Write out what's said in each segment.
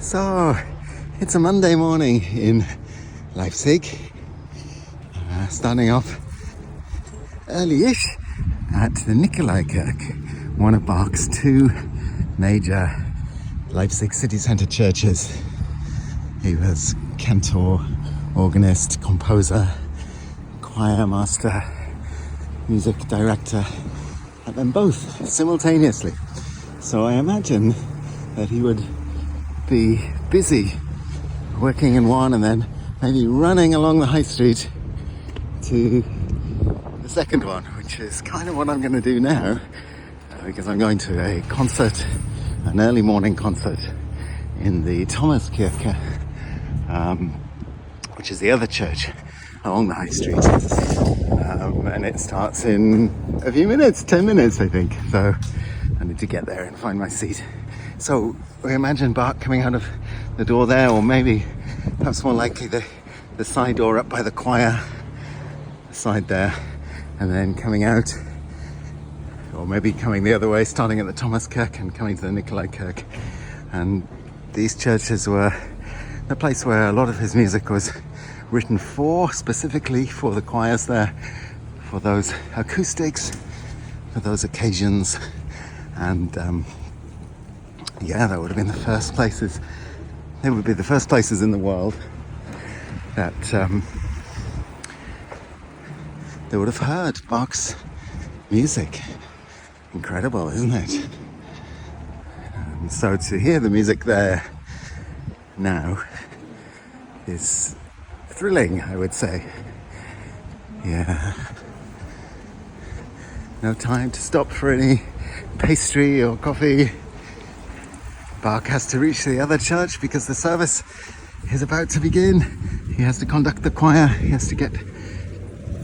So, it's a Monday morning in Leipzig, starting off early-ish at the Nikolaikirche, one of Bach's two major Leipzig city centre churches. He was cantor, organist, composer, choir master, music director, and then both simultaneously. So I imagine that he would be busy working in one and then maybe running along the high street to the second one, which is kind of what I'm going to do now, because I'm going to a concert, an early morning concert in the Thomaskirche, which is the other church along the high street, and it starts in a few minutes, 10 minutes I think, so I need to get there and find my seat. So we imagine Bach coming out of the door there, or maybe perhaps more likely the side door up by the choir, the side there, and then coming out, or maybe coming the other way, starting at the Thomaskirche and coming to the Nikolaikirche. And these churches were the place where a lot of his music was written for, specifically for the choirs there, for those acoustics, for those occasions. And that would have been the first places, they would be the first places in the world that they would have heard Bach's music. Incredible, isn't it? And so to hear the music there now is thrilling, I would say. Yeah. No time to stop for any pastry or coffee. Bach has to reach the other church because the service is about to begin. He has to conduct the choir. He has to get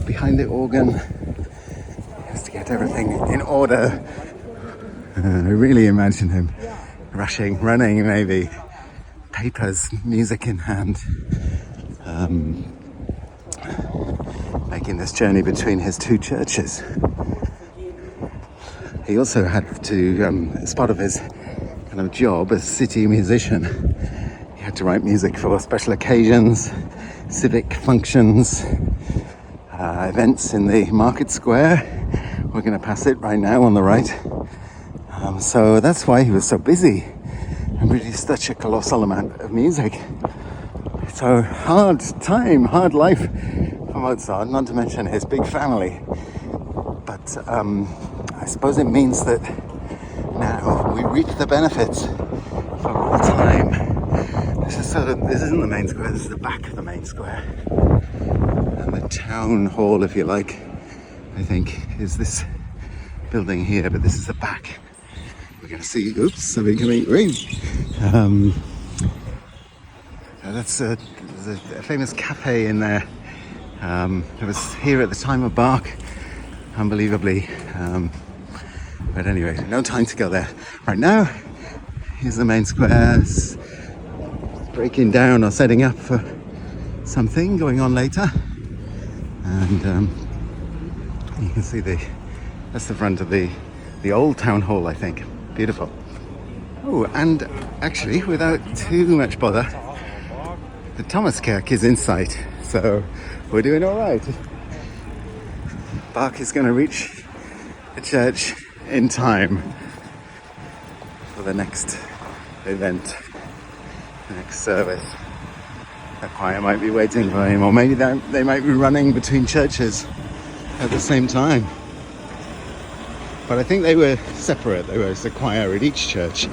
behind the organ. He has to get everything in order. I really imagine him rushing, running maybe, papers, music in hand, making this journey between his two churches. He also had to, as part of his kind of job as city musician, he had to write music for special occasions, civic functions, events in the market square. We're going to pass it right now on the right. So that's why he was so busy and produced such a colossal amount of music. So hard time, hard life for Mozart, not to mention his big family. But I suppose it means that now we reap the benefits for all time. This isn't the main square, this is the back of the main square. And the town hall, if you like, I think, is this building here, but this is the back. We're going to see, oops, a becoming rain. There's a famous cafe in there. It was here at the time of Bach, unbelievably. But anyway, no time to go there. Right now, here's the main square. It's breaking down or setting up for something going on later. And you can see that's the front of the old town hall, I think. Beautiful. Oh, and actually, without too much bother, the Thomaskirche is in sight. So we're doing all right. Bach is going to reach the church in time for the next event, the next service. The choir might be waiting for him, or maybe they might be running between churches at the same time. But I think they were separate. There was a choir at each church.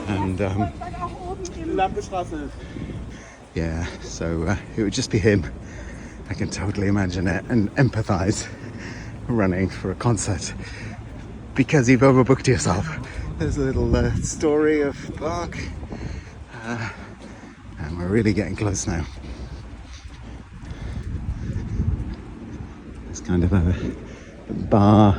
And so it would just be him. I can totally imagine it and empathize running for a concert because you've overbooked yourself. There's a little story of Bach, and we're really getting close now. It's kind of a bar,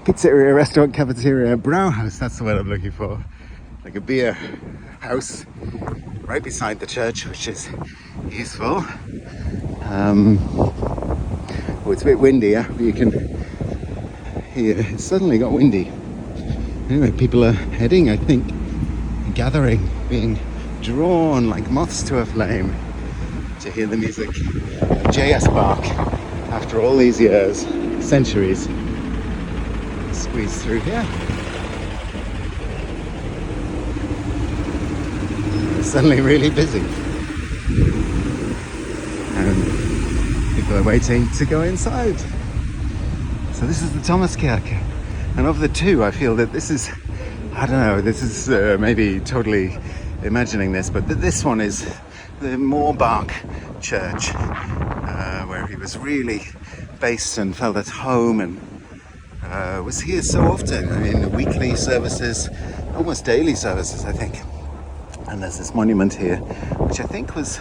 pizzeria, restaurant, cafeteria, Brauhaus, that's the word I'm looking for. Like a beer house right beside the church, which is useful. It's a bit windy, but you can hear it's suddenly got windy. Anyway, people are heading, I think, gathering, being drawn like moths to a flame to hear the music of J.S. Bach after all these years, centuries. Squeeze through here. It's suddenly really busy. And people are waiting to go inside. So this is the Thomaskirche. And of the two, I feel that this is, I don't know, this is maybe totally imagining this, but this one is the more Bach church, where he was really based and felt at home and was here so often. I mean, weekly services, almost daily services, I think. And there's this monument here, which I think was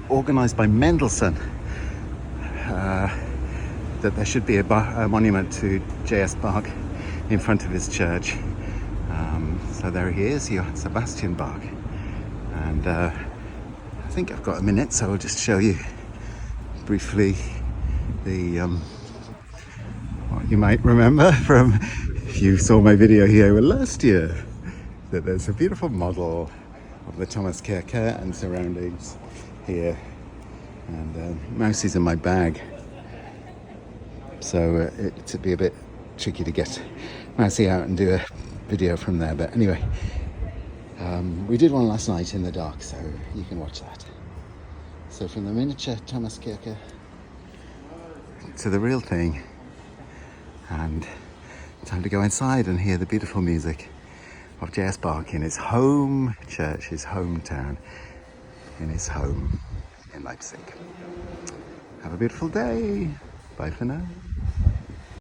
organized by Mendelssohn. That there should be a monument to J.S. Bach in front of his church. So there he is, Johann Sebastian Bach. And I think I've got a minute, so I'll just show you briefly the what you might remember from, if you saw my video here last year, that there's a beautiful model of the Thomaskirche and surroundings here. And mouse is in my bag. So it'd be a bit tricky to get Mousy out and do a video from there. But anyway, we did one last night in the dark, so you can watch that. So from the miniature Thomaskirche to the real thing, and time to go inside and hear the beautiful music of J.S. Bach in his home church, his hometown, in his home in Leipzig. Have a beautiful day. Bye for now.